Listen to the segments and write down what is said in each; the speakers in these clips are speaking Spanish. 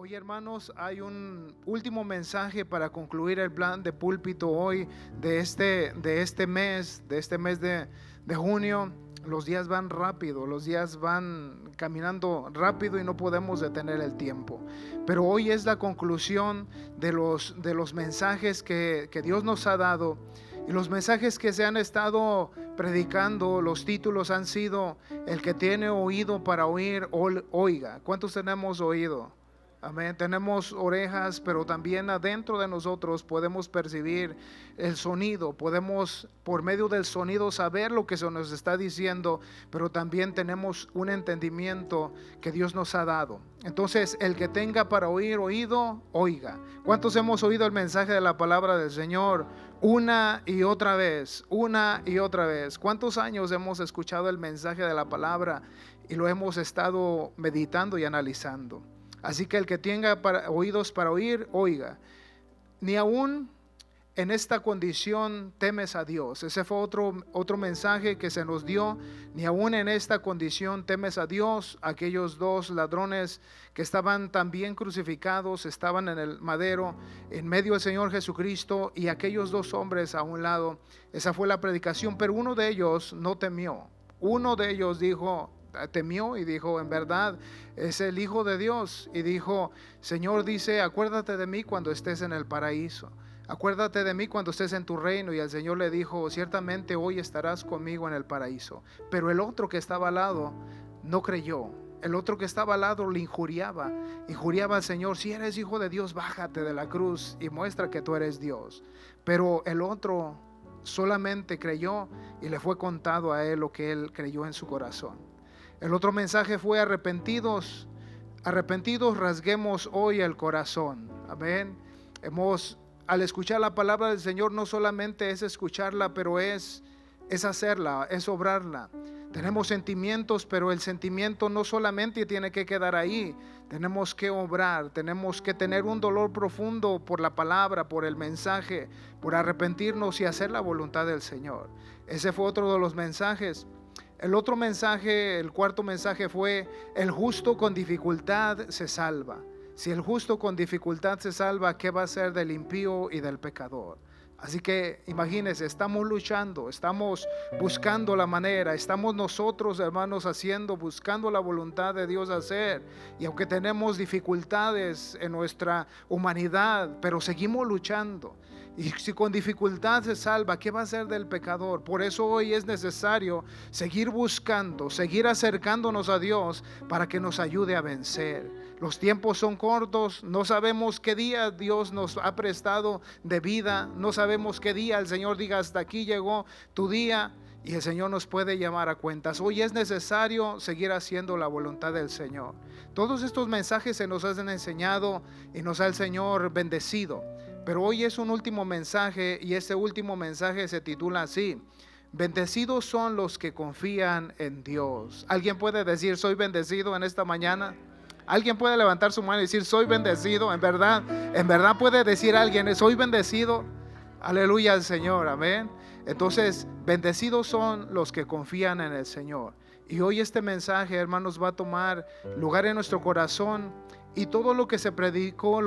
Hoy, hermanos, hay un último mensaje para concluir el plan de púlpito hoy de este mes de junio. Los días van rápido, los días van caminando rápido y no podemos detener el tiempo. Pero hoy es la conclusión de los mensajes que Dios nos ha dado. Y los mensajes que se han estado predicando, los títulos han sido: el que tiene oído para oír, oiga. ¿Cuántos tenemos oído? Amén. Tenemos orejas, pero también adentro de nosotros podemos percibir el sonido. Podemos, por medio del sonido, saber lo que se nos está diciendo, pero también tenemos un entendimiento que Dios nos ha dado. Entonces, el que tenga para oír oído, oiga. ¿Cuántos hemos oído el mensaje de la palabra del Señor una y otra vez? Una y otra vez. ¿Cuántos años hemos escuchado el mensaje de la palabra y lo hemos estado meditando y analizando? Así que el que tenga oídos para oír, oiga. Ni aún en esta condición temes a Dios. Ese fue otro mensaje que se nos dio. Ni aún en esta condición temes a Dios. Aquellos dos ladrones que estaban también crucificados, estaban en el madero, en medio del Señor Jesucristo, y aquellos dos hombres a un lado. Esa fue la predicación, pero uno de ellos no temió. Uno de ellos temió y dijo: en verdad es el Hijo de Dios. Y dijo: Señor, dice, acuérdate de mí cuando estés en el paraíso, acuérdate de mí cuando estés en tu reino. Y el Señor le dijo: ciertamente hoy estarás conmigo en el paraíso. Pero el otro que estaba al lado no creyó. El otro que estaba al lado le injuriaba al Señor: si eres Hijo de Dios, bájate de la cruz y muestra que tú eres Dios. Pero el otro solamente creyó y le fue contado a él lo que él creyó en su corazón. El otro mensaje fue: arrepentidos, rasguemos hoy el corazón. Amén. Al escuchar la palabra del Señor, no solamente es escucharla, pero es hacerla, es obrarla. Tenemos sentimientos, pero el sentimiento no solamente tiene que quedar ahí. Tenemos que obrar, tenemos que tener un dolor profundo por la palabra, por el mensaje, por arrepentirnos y hacer la voluntad del Señor. Ese fue otro de los mensajes. El otro mensaje, el cuarto mensaje fue: el justo con dificultad se salva. Si el justo con dificultad se salva, ¿qué va a ser del impío y del pecador? Así que imagínense, estamos luchando, estamos buscando la manera, estamos nosotros, hermanos, buscando la voluntad de Dios hacer. Y aunque tenemos dificultades en nuestra humanidad, pero seguimos luchando. Y si con dificultad se salva, ¿qué va a ser del pecador? Por eso hoy es necesario seguir buscando, seguir acercándonos a Dios para que nos ayude a vencer. Los tiempos son cortos, no sabemos qué día Dios nos ha prestado de vida, no sabemos qué día el Señor diga: hasta aquí llegó tu día, y el Señor nos puede llamar a cuentas. Hoy es necesario seguir haciendo la voluntad del Señor. Todos estos mensajes se nos han enseñado y nos ha el Señor bendecido. Pero hoy es un último mensaje, y este último mensaje se titula así: bendecidos son los que confían en Dios. ¿Alguien puede decir: soy bendecido en esta mañana? ¿Alguien puede levantar su mano y decir: soy bendecido? En verdad puede decir alguien: soy bendecido. Aleluya al Señor, amén. Entonces, bendecidos son los que confían en el Señor. Y hoy este mensaje, hermanos, va a tomar lugar en nuestro corazón. Y todo lo que se predicó,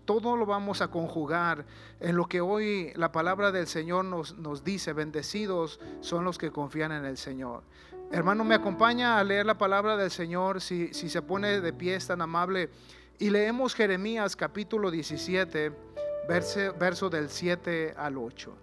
todo lo vamos a conjugar en lo que hoy la palabra del Señor nos dice: bendecidos son los que confían en el Señor. Hermano, me acompaña a leer la palabra del Señor, si se pone de pie, es tan amable. Y leemos Jeremías capítulo 17, verso del 7 al 8.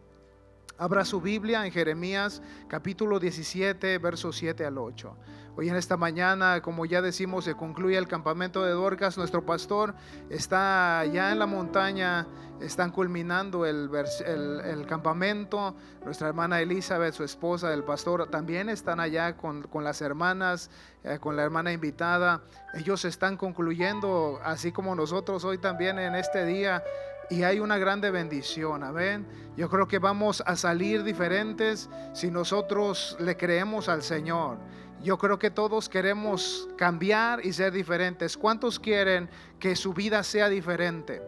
Abra su Biblia en Jeremías capítulo 17, versos 7 al 8. Hoy en esta mañana, como ya decimos, se concluye el campamento de Dorcas. Nuestro pastor está ya en la montaña, están culminando el campamento. Nuestra hermana Elizabeth, su esposa del pastor, también están allá con las hermanas, con la hermana invitada. Ellos están concluyendo, así como nosotros hoy también en este día. Y hay una grande bendición, amén. Yo creo que vamos a salir diferentes si nosotros le creemos al Señor. Yo creo que todos queremos cambiar y ser diferentes. ¿Cuántos quieren que su vida sea diferente?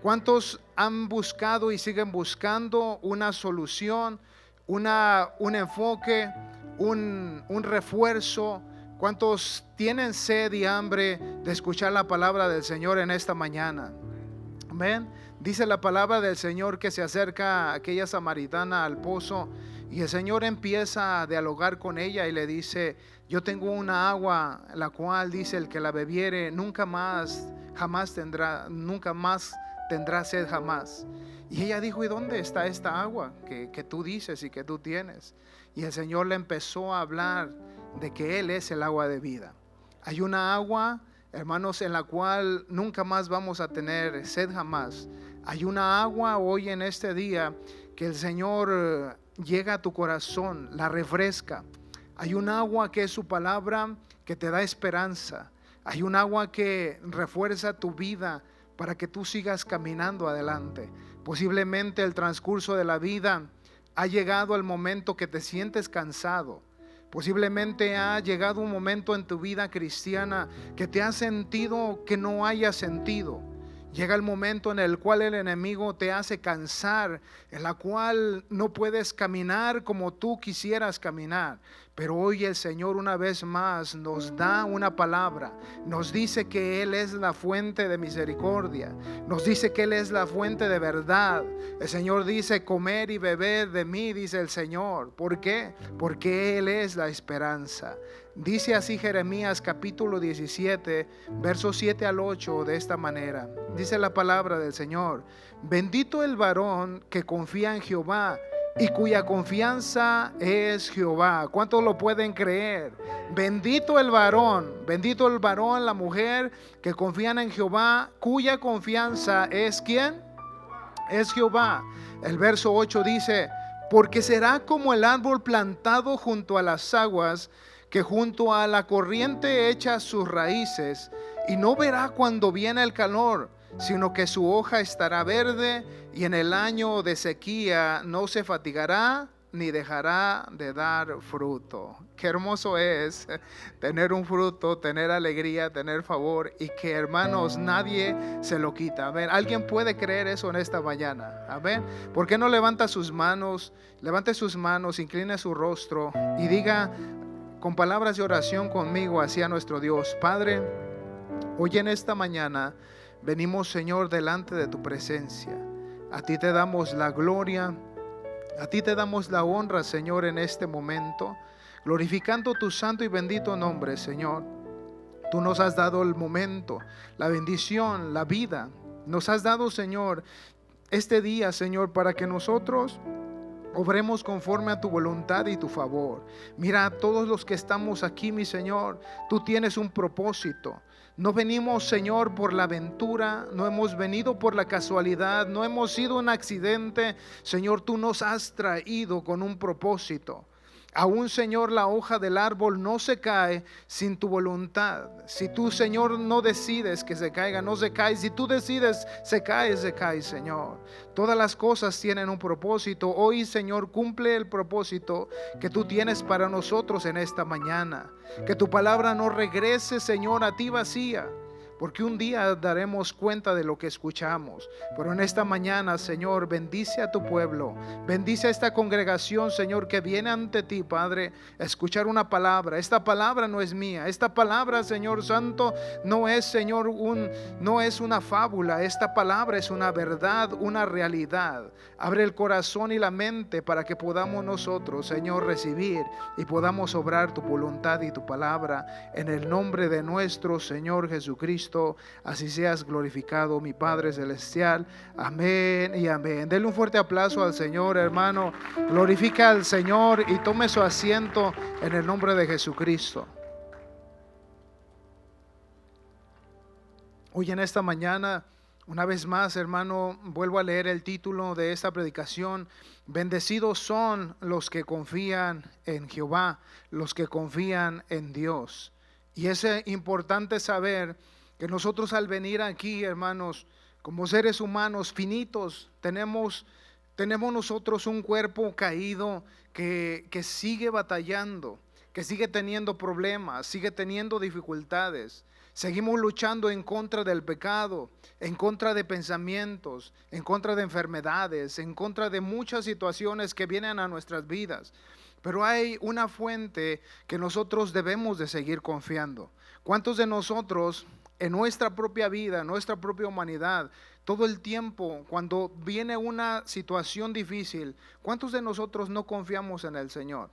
¿Cuántos han buscado y siguen buscando una solución, un enfoque, un refuerzo ¿Cuántos tienen sed y hambre de escuchar la palabra del Señor en esta mañana? Amén. Dice la palabra del Señor que se acerca aquella samaritana al pozo y el Señor empieza a dialogar con ella y le dice: yo tengo una agua, la cual dice el que la bebiere nunca más tendrá sed jamás. Y ella dijo: ¿y dónde está esta agua que tú dices y que tú tienes? Y el Señor le empezó a hablar de que Él es el agua de vida. Hay una agua, hermanos, en la cual nunca más vamos a tener sed jamás. Hay una agua hoy en este día que el Señor llega a tu corazón, la refresca. Hay un agua que es su palabra, que te da esperanza. Hay un agua que refuerza tu vida para que tú sigas caminando adelante. Posiblemente el transcurso de la vida ha llegado el momento que te sientes cansado. Posiblemente ha llegado un momento en tu vida cristiana que te has sentido que no haya sentido. Llega el momento en el cual el enemigo te hace cansar, en la cual no puedes caminar como tú quisieras caminar. Pero hoy el Señor una vez más nos da una palabra. Nos dice que Él es la fuente de misericordia. Nos dice que Él es la fuente de verdad. El Señor dice: comer y beber de mí, dice el Señor. ¿Por qué? Porque Él es la esperanza. Dice así Jeremías capítulo 17, versos 7 al 8 de esta manera. Dice la palabra del Señor: bendito el varón que confía en Jehová y cuya confianza es Jehová. ¿Cuántos lo pueden creer? Bendito el varón, la mujer que confían en Jehová, cuya confianza es ¿quién? Es Jehová. El verso 8 dice: porque será como el árbol plantado junto a las aguas, que junto a la corriente echa sus raíces, y no verá cuando viene el calor, sino que su hoja estará verde, y en el año de sequía no se fatigará ni dejará de dar fruto. Qué hermoso es tener un fruto, tener alegría, tener favor, y que, hermanos, nadie se lo quita. Amén. ¿Alguien puede creer eso en esta mañana? Amén. ¿Por qué no levanta sus manos? Levante sus manos, incline su rostro y diga con palabras de oración conmigo hacia nuestro Dios. Padre, hoy en esta mañana venimos, Señor, delante de tu presencia. A ti te damos la gloria, a ti te damos la honra, Señor, en este momento, glorificando tu santo y bendito nombre, Señor. Tú nos has dado el momento, la bendición, la vida. Nos has dado, Señor, este día, Señor, para que nosotros obremos conforme a tu voluntad y tu favor. Mira, a todos los que estamos aquí, mi Señor, tú tienes un propósito. No venimos, Señor, por la aventura, no hemos venido por la casualidad, no hemos sido un accidente. Señor, tú nos has traído con un propósito. Aún, Señor, la hoja del árbol no se cae sin tu voluntad. Si tú, Señor, no decides que se caiga, no se cae. Si tú decides se cae, Señor. Todas las cosas tienen un propósito. Hoy, Señor, cumple el propósito que tú tienes para nosotros en esta mañana. Que tu palabra no regrese, Señor, a ti vacía, porque un día daremos cuenta de lo que escuchamos. Pero en esta mañana, Señor, bendice a tu pueblo, bendice a esta congregación, Señor, que viene ante ti, Padre, a escuchar una palabra. Esta palabra no es mía, esta palabra, Señor Santo, no es, Señor, no es una fábula. Esta palabra es una verdad, una realidad. Abre el corazón y la mente para que podamos nosotros, Señor, recibir y podamos obrar tu voluntad y tu palabra, en el nombre de nuestro Señor Jesucristo. Así seas glorificado, mi Padre celestial. Amén y amén. Denle un fuerte aplauso al Señor, hermano. Glorifica al Señor y tome su asiento en el nombre de Jesucristo. Hoy en esta mañana, una vez más, hermano, vuelvo a leer el título de esta predicación: bendecidos son los que confían en Jehová, los que confían en Dios. Y es importante saber que nosotros, al venir aquí, hermanos, como seres humanos finitos, tenemos nosotros un cuerpo caído que sigue batallando, que sigue teniendo problemas, sigue teniendo dificultades. Seguimos luchando en contra del pecado, en contra de pensamientos, en contra de enfermedades, en contra de muchas situaciones que vienen a nuestras vidas. pero hay una fuente que nosotros debemos de seguir confiando. ¿Cuántos de nosotros en nuestra propia vida, en nuestra propia humanidad, todo el tiempo, cuando viene una situación difícil, cuántos de nosotros no confiamos en el Señor?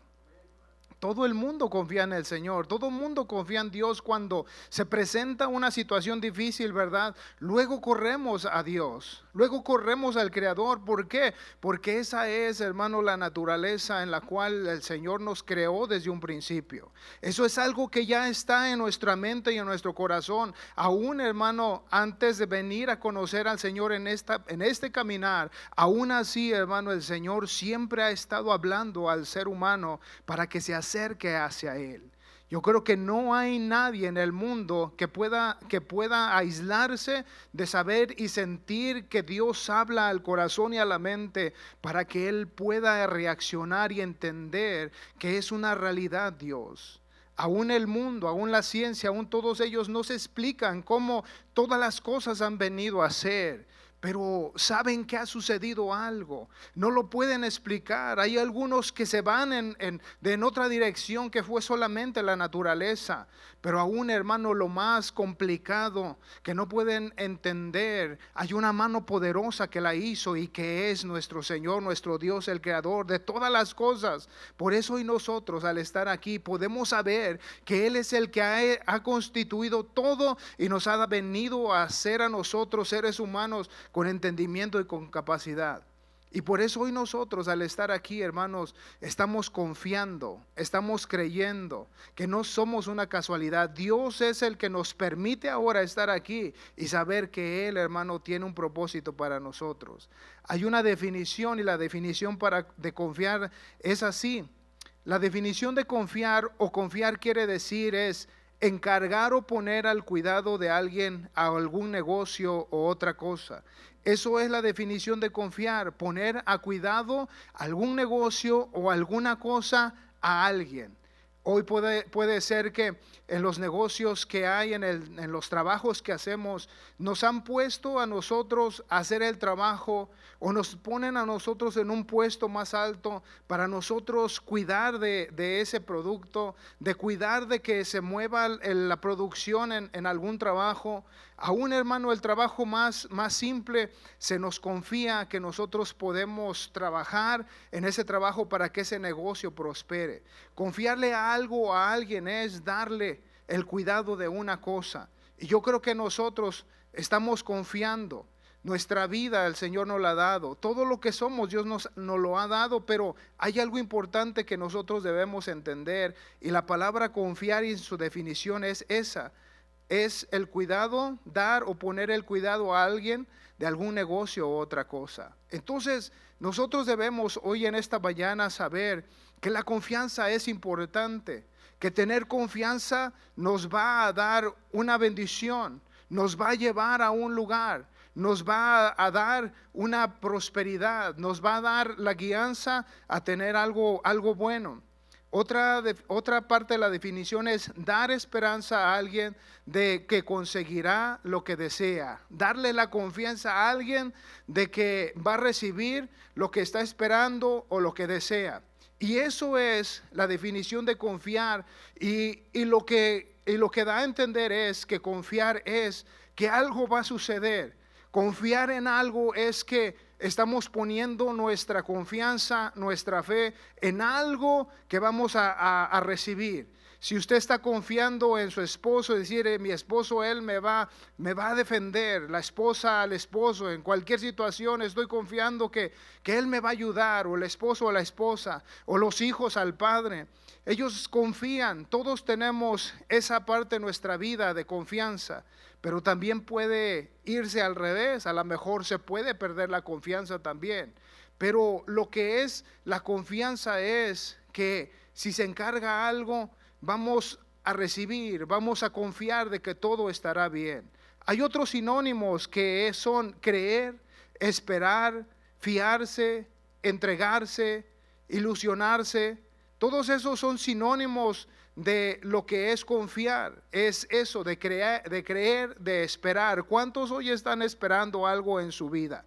Todo el mundo confía en el Señor, todo el mundo confía en Dios cuando se presenta una situación difícil, ¿verdad? Luego corremos a Dios, luego corremos al Creador. ¿Por qué? Porque esa es, hermano, la naturaleza en la cual el Señor nos creó desde un principio. Eso es algo que ya está en nuestra mente y en nuestro corazón. Aún, hermano, antes de venir a conocer al Señor en este caminar, aún así, hermano, el Señor siempre ha estado hablando al ser humano para que se acerque hacia Él. Yo creo que no hay nadie en el mundo que pueda aislarse de saber y sentir que Dios habla al corazón y a la mente para que Él pueda reaccionar y entender que es una realidad Dios. Aún el mundo, aún la ciencia, aún todos ellos no se explican cómo todas las cosas han venido a ser. Pero saben que ha sucedido algo, no lo pueden explicar. Hay algunos que se van en otra dirección que fue solamente la naturaleza. Pero aún, hermano, lo más complicado que no pueden entender, hay una mano poderosa que la hizo y que es nuestro Señor, nuestro Dios, el creador de todas las cosas. Por eso hoy nosotros al estar aquí podemos saber que Él es el que ha constituido todo y nos ha venido a hacer a nosotros seres humanos con entendimiento y con capacidad. Y por eso hoy nosotros al estar aquí, hermanos, estamos confiando, estamos creyendo que no somos una casualidad. Dios es el que nos permite ahora estar aquí y saber que Él, hermano, tiene un propósito para nosotros. Hay una definición y la definición de confiar es así. La definición de confiar o confiar quiere decir es encargar o poner al cuidado de alguien a algún negocio o otra cosa. Eso es la definición de confiar, poner a cuidado algún negocio o alguna cosa a alguien. Hoy puede ser que en los negocios que hay, en los trabajos que hacemos, nos han puesto a nosotros a hacer el trabajo o nos ponen a nosotros en un puesto más alto para nosotros cuidar de ese producto, de cuidar de que se mueva la producción en algún trabajo. Aún, hermano, el trabajo más simple, se nos confía que nosotros podemos trabajar en ese trabajo para que ese negocio prospere. Confiarle algo a alguien es darle el cuidado de una cosa. Y yo creo que nosotros estamos confiando. Nuestra vida el Señor nos la ha dado. Todo lo que somos Dios nos lo ha dado, pero hay algo importante que nosotros debemos entender. Y la palabra confiar en su definición es esa. Es el cuidado, dar o poner el cuidado a alguien de algún negocio u otra cosa. Entonces, nosotros debemos hoy en esta mañana saber que la confianza es importante, que tener confianza nos va a dar una bendición, nos va a llevar a un lugar, nos va a dar una prosperidad, nos va a dar la guianza a tener algo bueno. Otra parte de la definición es dar esperanza a alguien de que conseguirá lo que desea. Darle la confianza a alguien de que va a recibir lo que está esperando o lo que desea. Y eso es la definición de confiar. Y lo que da a entender es que confiar es que algo va a suceder. Confiar en algo es que estamos poniendo nuestra confianza, nuestra fe en algo que vamos a recibir. Si usted está confiando en su esposo, decir, mi esposo, él me va a defender, la esposa al esposo, en cualquier situación estoy confiando que él me va a ayudar, o el esposo a la esposa, o los hijos al padre. Ellos confían, todos tenemos esa parte de nuestra vida de confianza. Pero también puede irse al revés, a lo mejor se puede perder la confianza también. Pero lo que es la confianza es que si se encarga algo, vamos a recibir, vamos a confiar de que todo estará bien. Hay otros sinónimos que son creer, esperar, fiarse, entregarse, ilusionarse. Todos esos son sinónimos de lo que es confiar. Es eso, de creer, de esperar. ¿Cuántos hoy están esperando algo en su vida?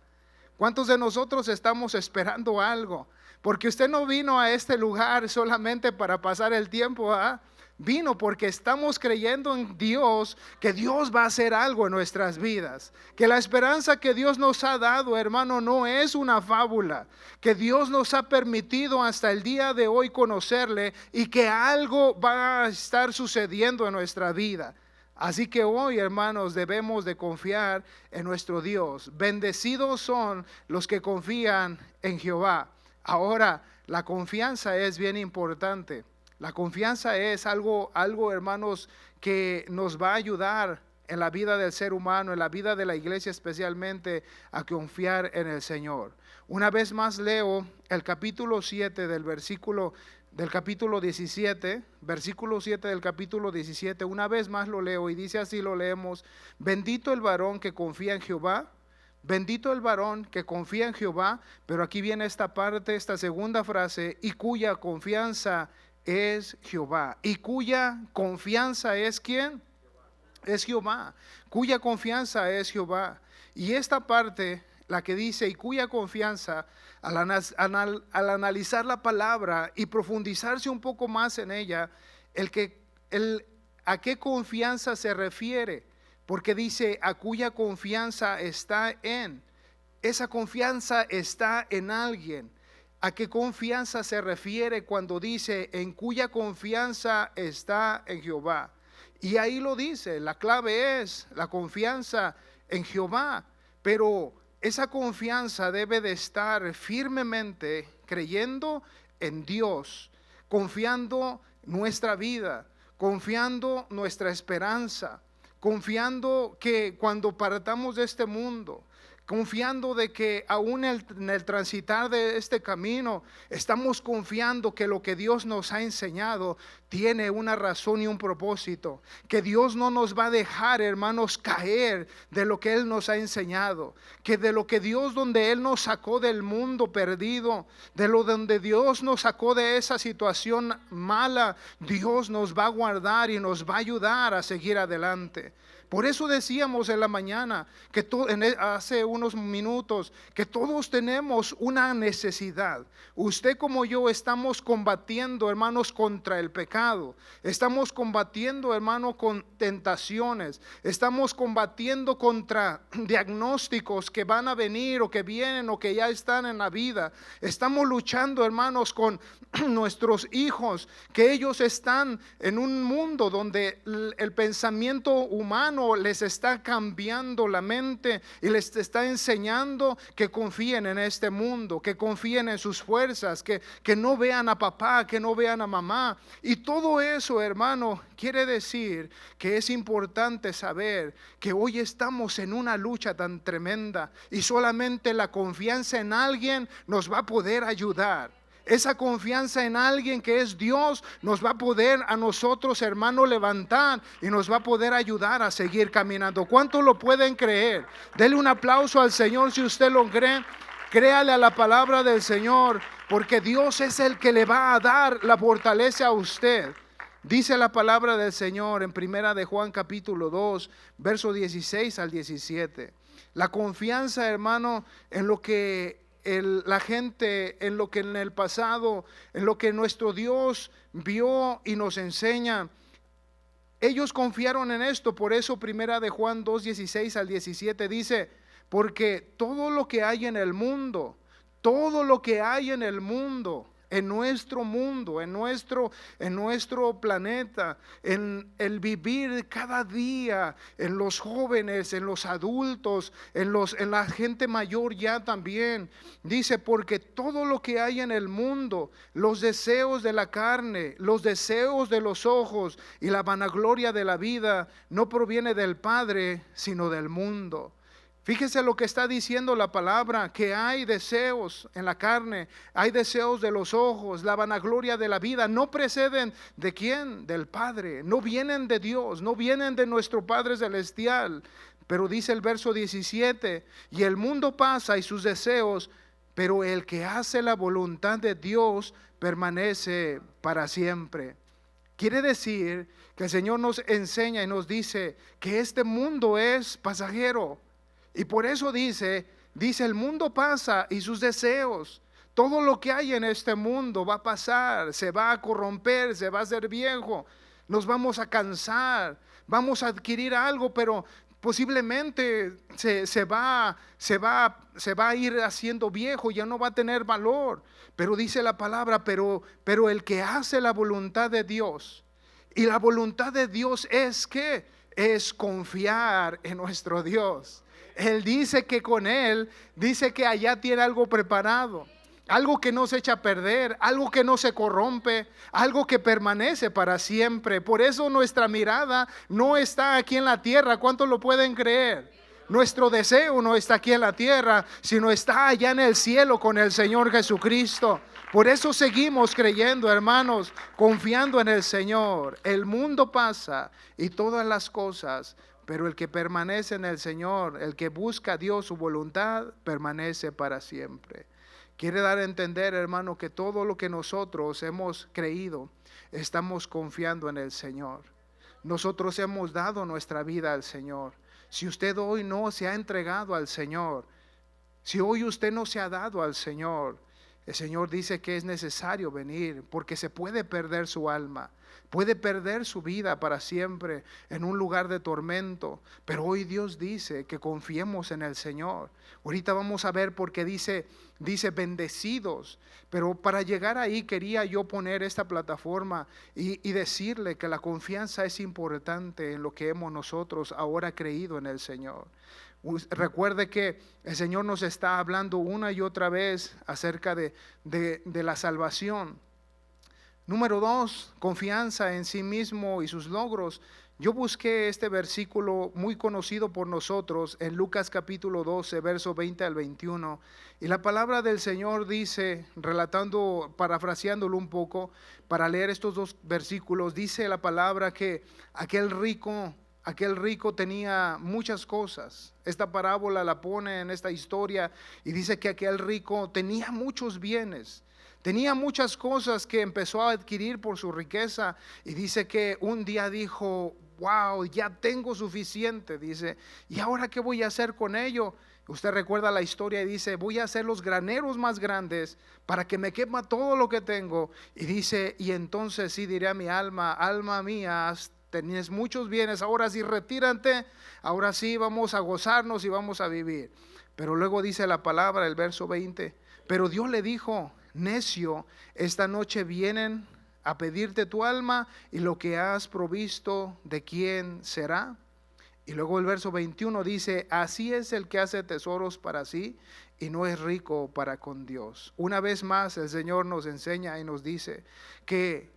¿Cuántos de nosotros estamos esperando algo? porque usted no vino a este lugar solamente para pasar el tiempo, ¿ah? Vino porque estamos creyendo en Dios, que Dios va a hacer algo en nuestras vidas, que la esperanza que Dios nos ha dado, hermano, no es una fábula, que Dios nos ha permitido hasta el día de hoy conocerle y que algo va a estar sucediendo en nuestra vida. Así que hoy, hermanos, debemos de confiar en nuestro Dios. Bendecidos son los que confían en Jehová. Ahora, la confianza es bien importante. La confianza es algo, hermanos, que nos va a ayudar en la vida del ser humano, en la vida de la iglesia especialmente, a confiar en el Señor. Una vez más leo el capítulo 7 del capítulo 17, versículo 7 del capítulo 17, una vez más lo leo y dice así, lo leemos: bendito el varón que confía en Jehová. Bendito el varón que confía en Jehová, pero aquí viene esta parte, esta segunda frase, y cuya confianza es Jehová. ¿Y cuya confianza es quién? Es Jehová. Cuya confianza es Jehová. Y esta parte, la que dice, y cuya confianza, al analizar la palabra y profundizarse un poco más en ella, ¿a qué confianza se refiere? Porque dice, a cuya confianza está en. Esa confianza está en alguien. ¿A qué confianza se refiere cuando dice, en cuya confianza está en Jehová? Y ahí lo dice, la clave es la confianza en Jehová. Pero esa confianza debe de estar firmemente creyendo en Dios, confiando nuestra vida, confiando nuestra esperanza, confiando que cuando partamos de este mundo, confiando de que aún en el transitar de este camino, estamos confiando que lo que Dios nos ha enseñado tiene una razón y un propósito, que Dios no nos va a dejar, hermanos, caer de lo que Él nos ha enseñado, que de lo que Dios, donde Él nos sacó del mundo perdido, de lo donde Dios nos sacó de esa situación mala, Dios nos va a guardar y nos va a ayudar a seguir adelante. Por eso decíamos en la mañana, hace unos minutos, que todos tenemos una necesidad. Usted como yo estamos combatiendo, hermanos, contra el pecado. Estamos combatiendo, hermano, con tentaciones. Estamos combatiendo contra diagnósticos que van a venir o que vienen o que ya están en la vida. Estamos luchando, hermanos, con nuestros hijos, que ellos están en un mundo donde el pensamiento humano les está cambiando la mente y les está enseñando que confíen en este mundo, que confíen en sus fuerzas, que no vean a papá, que no vean a mamá. Y todo eso, hermano, quiere decir que es importante saber que hoy estamos en una lucha tan tremenda y solamente la confianza en alguien nos va a poder ayudar. Esa confianza en alguien que es Dios nos va a poder a nosotros, hermano, levantar y nos va a poder ayudar a seguir caminando. ¿Cuántos lo pueden creer? Dele un aplauso al Señor si usted lo cree. Créale a la palabra del Señor, porque Dios es el que le va a dar la fortaleza a usted. Dice la palabra del Señor en primera de Juan capítulo 2, verso 16 al 17. La confianza, hermano, en lo que la gente, en lo que en el pasado, en lo que nuestro Dios vio y nos enseña, ellos confiaron en esto. Por eso primera de Juan 2, 16 al 17 dice, porque todo lo que hay en el mundo, todo lo que hay en el mundo, en nuestro mundo, en nuestro planeta, en el vivir cada día, en los jóvenes, en los adultos, en la gente mayor ya también. Dice, porque todo lo que hay en el mundo, los deseos de la carne, los deseos de los ojos y la vanagloria de la vida, no proviene del Padre, sino del mundo. Fíjese lo que está diciendo la palabra, que hay deseos en la carne, hay deseos de los ojos, la vanagloria de la vida, no preceden ¿de quién? Del Padre, no vienen de Dios, no vienen de nuestro Padre Celestial. Pero dice el verso 17, y el mundo pasa y sus deseos, pero el que hace la voluntad de Dios permanece para siempre. Quiere decir que el Señor nos enseña y nos dice que este mundo es pasajero. Y por eso dice el mundo pasa y sus deseos. Todo lo que hay en este mundo va a pasar, se va a corromper, se va a hacer viejo, nos vamos a cansar, vamos a adquirir algo, pero posiblemente se va a ir haciendo viejo, ya no va a tener valor. Pero dice la palabra, pero el que hace la voluntad de Dios, y la voluntad de Dios es que es confiar en nuestro Dios. Él dice que con Él, dice que allá tiene algo preparado, algo que no se echa a perder, algo que no se corrompe, algo que permanece para siempre. Por eso nuestra mirada no está aquí en la tierra. ¿Cuántos lo pueden creer? Nuestro deseo no está aquí en la tierra, sino está allá en el cielo con el Señor Jesucristo. Por eso seguimos creyendo, hermanos, confiando en el Señor. El mundo pasa y todas las cosas, pero el que permanece en el Señor, el que busca a Dios, su voluntad, permanece para siempre. Quiere dar a entender, hermano, que todo lo que nosotros hemos creído, estamos confiando en el Señor. Nosotros hemos dado nuestra vida al Señor. Si usted hoy no se ha entregado al Señor, si hoy usted no se ha dado al Señor, el Señor dice que es necesario venir, porque se puede perder su alma, puede perder su vida para siempre en un lugar de tormento. Pero hoy Dios dice que confiemos en el Señor. Ahorita vamos a ver porque dice bendecidos. Pero para llegar ahí quería yo poner esta plataforma y decirle que la confianza es importante en lo que hemos nosotros ahora creído en el Señor. Recuerde que el Señor nos está hablando una y otra vez acerca de la salvación. Número 2, confianza en sí mismo y sus logros. Yo busqué este versículo muy conocido por nosotros en Lucas capítulo 12, verso 20 al 21. Y la palabra del Señor dice, parafraseándolo un poco, para leer estos dos versículos, dice la palabra que aquel rico tenía muchas cosas. Esta parábola la pone en esta historia y dice que aquel rico tenía muchos bienes, tenía muchas cosas que empezó a adquirir por su riqueza, y dice que un día dijo: wow, ya tengo suficiente, dice, ¿y ahora qué voy a hacer con ello? Usted recuerda la historia y dice: voy a hacer los graneros más grandes para que me quepa todo lo que tengo. Y dice: y entonces sí diré a mi alma: alma mía, tenías muchos bienes, ahora sí retírate, ahora sí vamos a gozarnos y vamos a vivir. Pero luego dice la palabra, el verso 20, pero Dios le dijo: necio, esta noche vienen a pedirte tu alma, y lo que has provisto, ¿de quién será? Y luego el verso 21 dice: así es el que hace tesoros para sí y no es rico para con Dios. Una vez más el Señor nos enseña y nos dice que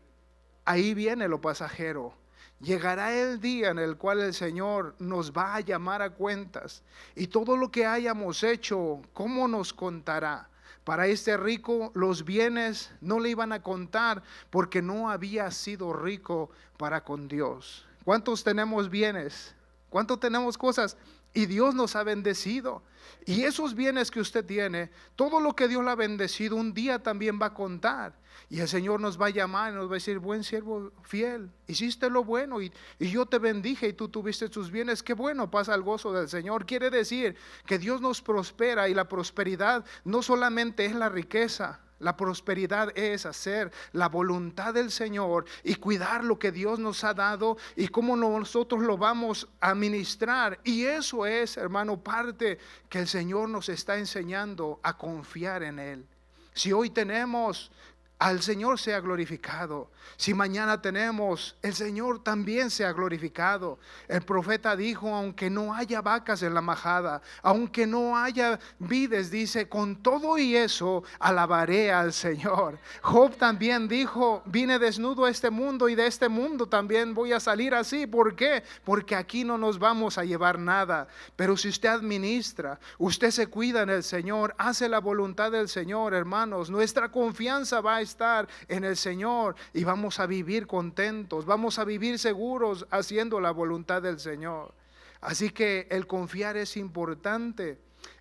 ahí viene lo pasajero. Llegará el día en el cual el Señor nos va a llamar a cuentas, y todo lo que hayamos hecho, ¿cómo nos contará? Para este rico los bienes no le iban a contar, porque no había sido rico para con Dios. ¿Cuántos tenemos bienes? ¿Cuántos tenemos cosas? Y Dios nos ha bendecido. Y esos bienes que usted tiene, todo lo que Dios le ha bendecido, un día también va a contar. Y el Señor nos va a llamar y nos va a decir: buen siervo fiel, hiciste lo bueno y yo te bendije y tú tuviste tus bienes. Qué bueno, pasa el gozo del Señor. Quiere decir que Dios nos prospera, y la prosperidad no solamente es la riqueza. La prosperidad es hacer la voluntad del Señor y cuidar lo que Dios nos ha dado y cómo nosotros lo vamos a administrar. Y eso es, hermano, parte que el Señor nos está enseñando a confiar en Él. Si hoy tenemos, al Señor sea glorificado. Si mañana tenemos, el Señor también sea glorificado. El profeta dijo: aunque no haya vacas en la majada, aunque no haya vides, dice, con todo y eso alabaré al Señor. Job también dijo: vine desnudo a este mundo y de este mundo también voy a salir así. ¿Por qué? Porque aquí no nos vamos a llevar nada. Pero si usted administra, usted se cuida en el Señor, hace la voluntad del Señor, hermanos, nuestra confianza va a estar en el Señor y vamos a vivir contentos, vamos a vivir seguros haciendo la voluntad del Señor. Así que el confiar es importante.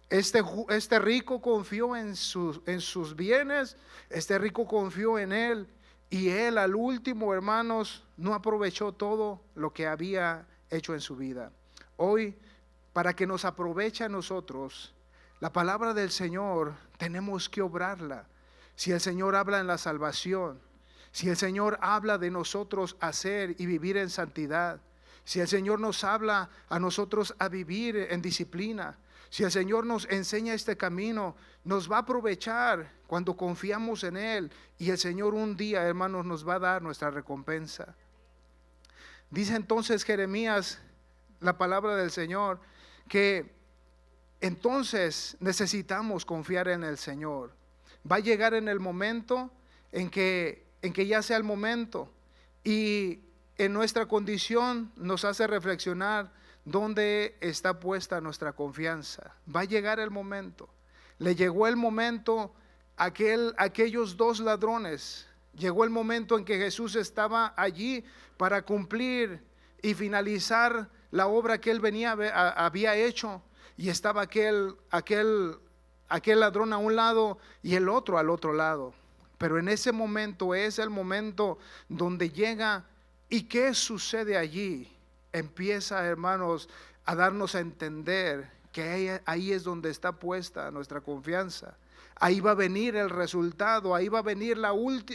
Este rico confió en sus bienes, este rico confió en Él, y él al último, hermanos, no aprovechó todo lo que había hecho en su vida. Hoy, para que nos aproveche a nosotros la palabra del Señor, tenemos que obrarla. si el Señor habla en la salvación, si el Señor habla de nosotros hacer y vivir en santidad, si el Señor nos habla a nosotros a vivir en disciplina, si el Señor nos enseña este camino, nos va a aprovechar cuando confiamos en Él, y el Señor un día, hermanos, nos va a dar nuestra recompensa. Dice entonces Jeremías, la palabra del Señor, que entonces necesitamos confiar en el Señor. Va a llegar en el momento en que ya sea el momento, y en nuestra condición nos hace reflexionar dónde está puesta nuestra confianza. Va a llegar el momento. Le llegó el momento a aquellos dos ladrones. Llegó el momento en que Jesús estaba allí para cumplir y finalizar la obra que él había hecho, y estaba aquel ladrón a un lado y el otro al otro lado. Pero en ese momento es el momento donde llega, y ¿qué sucede allí? Empieza, hermanos, a darnos a entender que ahí es donde está puesta nuestra confianza. Ahí va a venir el resultado, ahí va a venir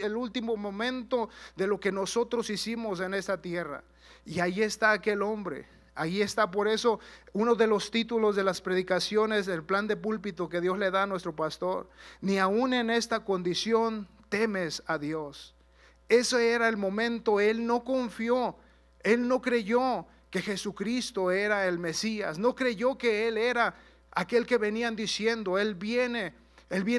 el último momento de lo que nosotros hicimos en esta tierra. Y ahí está aquel hombre, ahí está. Por eso uno de los títulos de las predicaciones del plan de púlpito que Dios le da a nuestro pastor: ni aún en esta condición temes a Dios. Ese era el momento. Él no confió, él no creyó que Jesucristo era el Mesías, no creyó que Él era aquel que venían diciendo, Él viene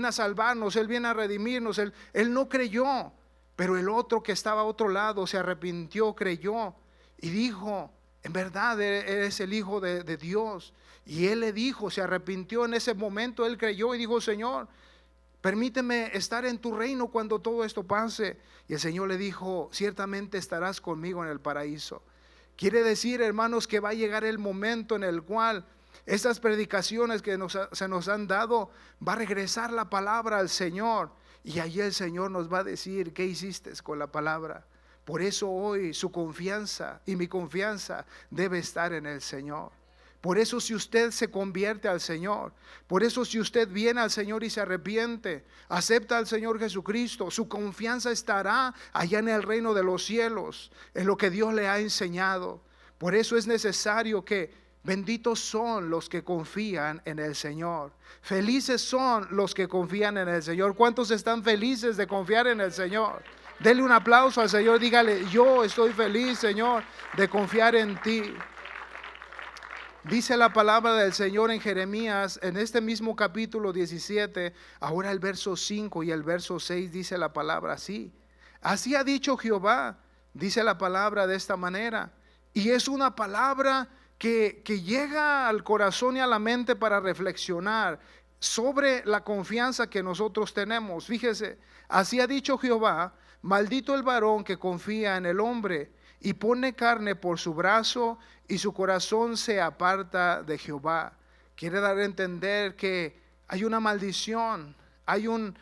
a salvarnos, Él viene a redimirnos. Él no creyó. Pero el otro que estaba a otro lado se arrepintió, creyó y dijo: en verdad eres el Hijo de Dios. Y él le dijo, se arrepintió en ese momento, él creyó y dijo: Señor, permíteme estar en tu reino cuando todo esto pase. Y el Señor le dijo: ciertamente estarás conmigo en el paraíso. Quiere decir, hermanos, que va a llegar el momento en el cual estas predicaciones que se nos han dado, va a regresar la palabra al Señor, y allí el Señor nos va a decir: ¿qué hiciste con la palabra? Por eso hoy su confianza y mi confianza debe estar en el Señor. Por eso, si usted se convierte al Señor, por eso si usted viene al Señor y se arrepiente, acepta al Señor Jesucristo, su confianza estará allá en el reino de los cielos, en lo que Dios le ha enseñado. Por eso es necesario que benditos son los que confían en el Señor. Felices son los que confían en el Señor. ¿Cuántos están felices de confiar en el Señor? Dele un aplauso al Señor, dígale: yo estoy feliz, Señor, de confiar en ti. Dice la palabra del Señor en Jeremías, en este mismo capítulo 17, ahora el verso 5 y el verso 6, dice la palabra así: así ha dicho Jehová, dice la palabra de esta manera. Y es una palabra que llega al corazón y a la mente para reflexionar sobre la confianza que nosotros tenemos. Fíjese: así ha dicho Jehová, maldito el varón que confía en el hombre y pone carne por su brazo, y su corazón se aparta de Jehová. Quiere dar a entender que hay una maldición, hay un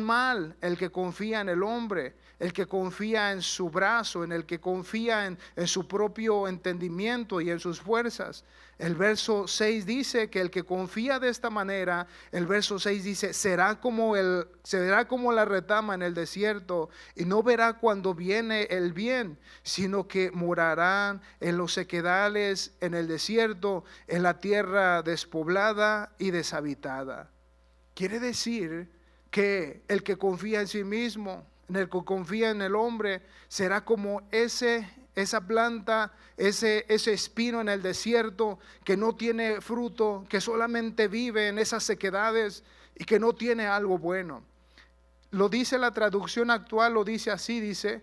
mal, el que confía en el hombre, el que confía en su brazo, en el que confía en su propio entendimiento y en sus fuerzas. El verso 6 dice que el que confía de esta manera, el verso 6 dice: será como la retama en el desierto, y no verá cuando viene el bien, sino que morarán en los sequedales, en el desierto, en la tierra despoblada y deshabitada. Quiere decir que el que confía en sí mismo, en el que confía en el hombre, será como esa planta, ese espino en el desierto que no tiene fruto, que solamente vive en esas sequedades y que no tiene algo bueno. Lo dice la traducción actual, lo dice así, dice: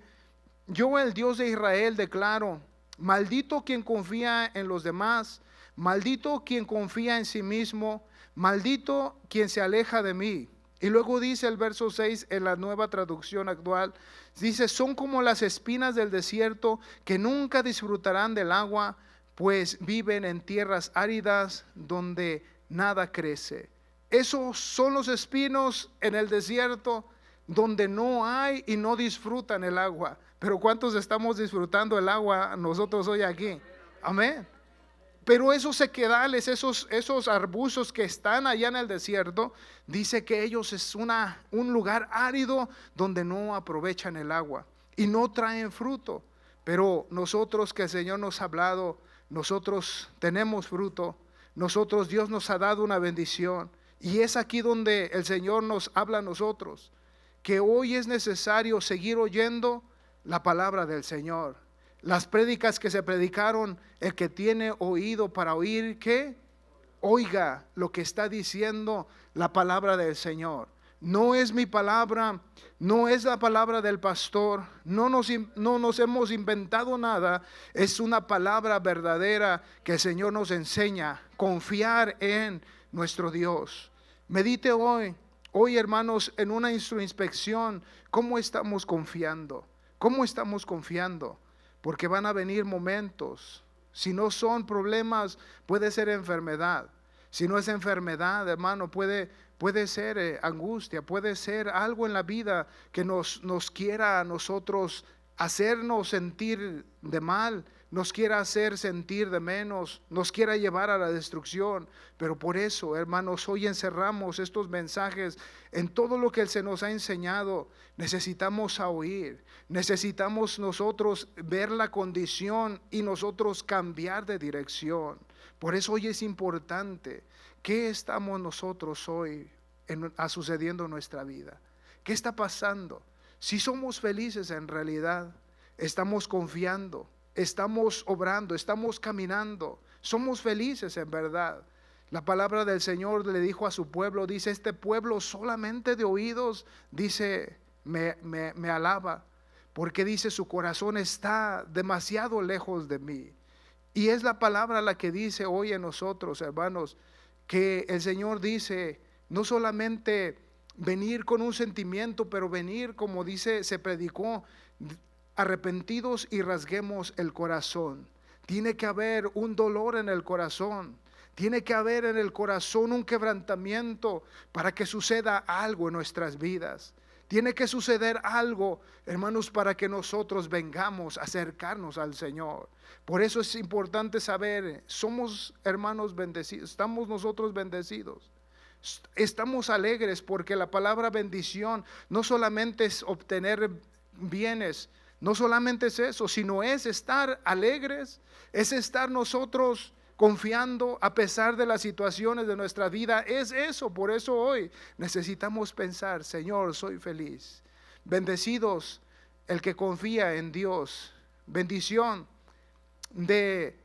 yo, el Dios de Israel, declaro: maldito quien confía en los demás, maldito quien confía en sí mismo, maldito quien se aleja de mí. Y luego dice el verso 6 en la nueva traducción actual, dice: son como las espinas del desierto que nunca disfrutarán del agua, pues viven en tierras áridas donde nada crece. Esos son los espinos en el desierto donde no hay y no disfrutan el agua. Pero ¿cuántos estamos disfrutando el agua nosotros hoy aquí? Amén. Pero esos sequedales, esos arbustos que están allá en el desierto, dice que ellos es un lugar árido donde no aprovechan el agua y no traen fruto. Pero nosotros, que el Señor nos ha hablado, nosotros tenemos fruto. Nosotros, Dios nos ha dado una bendición. Y es aquí donde el Señor nos habla a nosotros, que hoy es necesario seguir oyendo la palabra del Señor. Las prédicas que se predicaron, el que tiene oído para oír, ¿qué? Oiga lo que está diciendo la palabra del Señor. No es mi palabra, no es la palabra del pastor, no nos hemos inventado nada, es una palabra verdadera que el Señor nos enseña, confiar en nuestro Dios. Medite hoy hermanos, en una introspección, ¿cómo estamos confiando? ¿Cómo estamos confiando? Porque van a venir momentos, si no son problemas, puede ser enfermedad. Si no es enfermedad, hermano, puede ser angustia, puede ser algo en la vida que nos quiera a nosotros hacernos sentir de mal, nos quiera hacer sentir de menos, nos quiera llevar a la destrucción. Pero por eso, hermanos, hoy encerramos estos mensajes en todo lo que se nos ha enseñado. Necesitamos oír, necesitamos nosotros ver la condición y nosotros cambiar de dirección. Por eso hoy es importante. ¿Qué estamos nosotros hoy sucediendo en nuestra vida? ¿Qué está pasando? Si somos felices en realidad, estamos confiando, estamos obrando, estamos caminando, somos felices en verdad. La palabra del Señor le dijo a su pueblo, dice, este pueblo solamente de oídos, dice, me alaba, porque dice, su corazón está demasiado lejos de mí. Y es la palabra la que dice hoy en nosotros, hermanos, que el Señor dice, no solamente venir con un sentimiento, pero venir, como dice, se predicó, arrepentidos y rasguemos el corazón. Tiene que haber un dolor en el corazón, tiene que haber en el corazón un quebrantamiento para que suceda algo en nuestras vidas. Tiene que suceder algo, hermanos, para que nosotros vengamos a acercarnos al Señor. Por eso es importante saber, somos hermanos bendecidos, estamos nosotros bendecidos. Estamos alegres porque la palabra bendición no solamente es obtener bienes, no solamente es eso, sino es estar alegres, es estar nosotros confiando a pesar de las situaciones de nuestra vida. Es eso, por eso hoy necesitamos pensar, Señor, soy feliz. Bendecidos el que confía en Dios. Bendición de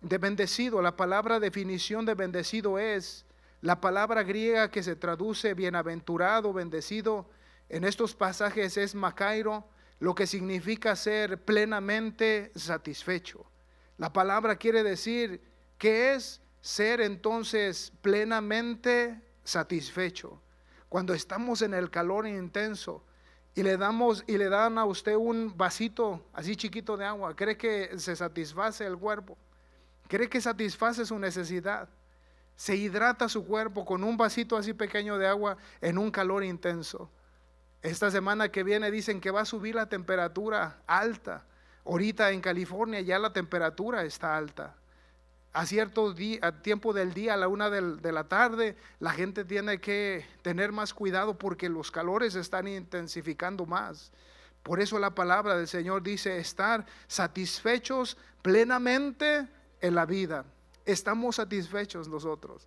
bendecido, la palabra definición de bendecido es la palabra griega que se traduce bienaventurado, bendecido. En estos pasajes es makairo, lo que significa ser plenamente satisfecho. La palabra quiere decir que es ser entonces plenamente satisfecho. Cuando estamos en el calor intenso y le dan a usted un vasito así chiquito de agua, ¿cree que se satisface el cuerpo? ¿Cree que satisface su necesidad? Se hidrata su cuerpo con un vasito así pequeño de agua en un calor intenso. Esta semana que viene dicen que va a subir la temperatura alta. Ahorita en California ya la temperatura está alta. A cierto tiempo del día, a la 1 de la tarde, la gente tiene que tener más cuidado porque los calores se están intensificando más. Por eso la palabra del Señor dice estar satisfechos plenamente en la vida. Estamos satisfechos nosotros.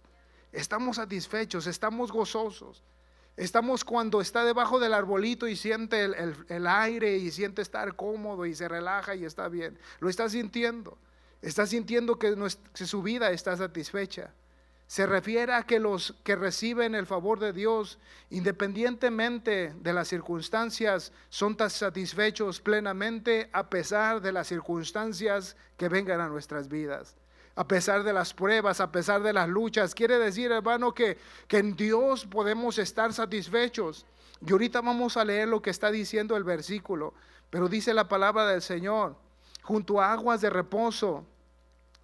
Estamos satisfechos, estamos gozosos. Estamos cuando está debajo del arbolito y siente el aire y siente estar cómodo y se relaja y está bien. Lo está sintiendo. Está sintiendo que su vida está satisfecha. Se refiere a que los que reciben el favor de Dios, independientemente de las circunstancias, son tan satisfechos plenamente a pesar de las circunstancias que vengan a nuestras vidas. A pesar de las pruebas, a pesar de las luchas. Quiere decir, hermano, que en Dios podemos estar satisfechos. Y ahorita vamos a leer lo que está diciendo el versículo. Pero dice la palabra del Señor, junto a aguas de reposo.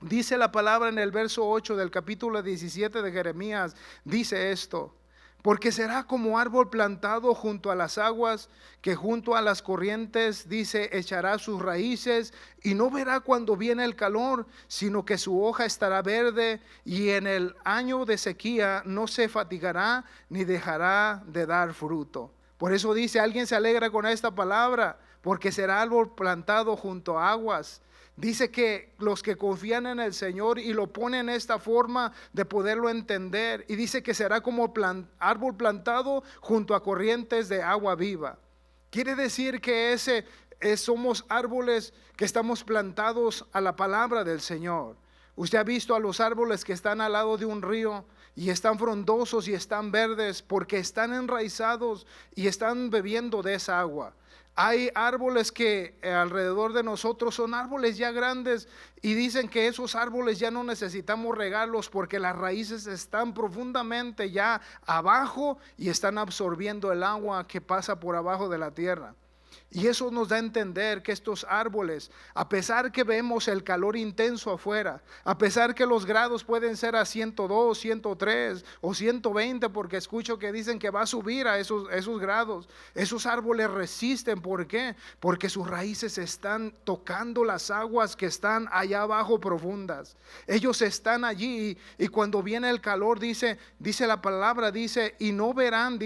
Dice la palabra en el verso 8 del capítulo 17 de Jeremías, dice esto: porque será como árbol plantado junto a las aguas, que junto a las corrientes, dice, echará sus raíces y no verá cuando viene el calor, sino que su hoja estará verde y en el año de sequía no se fatigará ni dejará de dar fruto. Por eso dice, alguien se alegra con esta palabra, porque será árbol plantado junto a aguas. Dice que los que confían en el Señor y lo ponen en esta forma de poderlo entender, y dice que será como árbol plantado junto a corrientes de agua viva. Quiere decir que somos árboles que estamos plantados a la palabra del Señor. Usted ha visto a los árboles que están al lado de un río y están frondosos y están verdes porque están enraizados y están bebiendo de esa agua. Hay árboles que alrededor de nosotros son árboles ya grandes y dicen que esos árboles ya no necesitamos regarlos porque las raíces están profundamente ya abajo y están absorbiendo el agua que pasa por abajo de la tierra. Y eso nos da a entender que estos árboles, a pesar que vemos el calor intenso afuera, a pesar que los grados pueden ser a 102, 103 o 120, porque escucho que dicen que va a subir a esos grados, esos árboles resisten. ¿Por qué? Porque sus raíces están tocando las aguas que están allá abajo profundas. Ellos están allí y cuando viene el calor, dice la palabra, dice, y no verán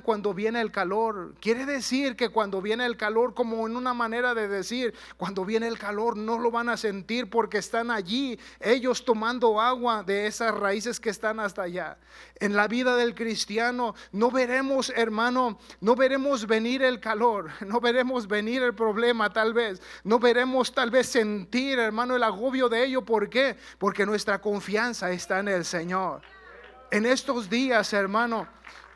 cuando viene el calor. Quiere decir que cuando viene el calor, como en una manera de decir, cuando viene el calor no lo van a sentir porque están allí ellos tomando agua de esas raíces que están hasta allá. En la vida del cristiano no veremos, hermano, no veremos venir el calor, no veremos venir el problema, tal vez no veremos tal vez sentir, hermano, el agobio de ello. ¿Por qué? Porque nuestra confianza está en el Señor. En estos días, hermano,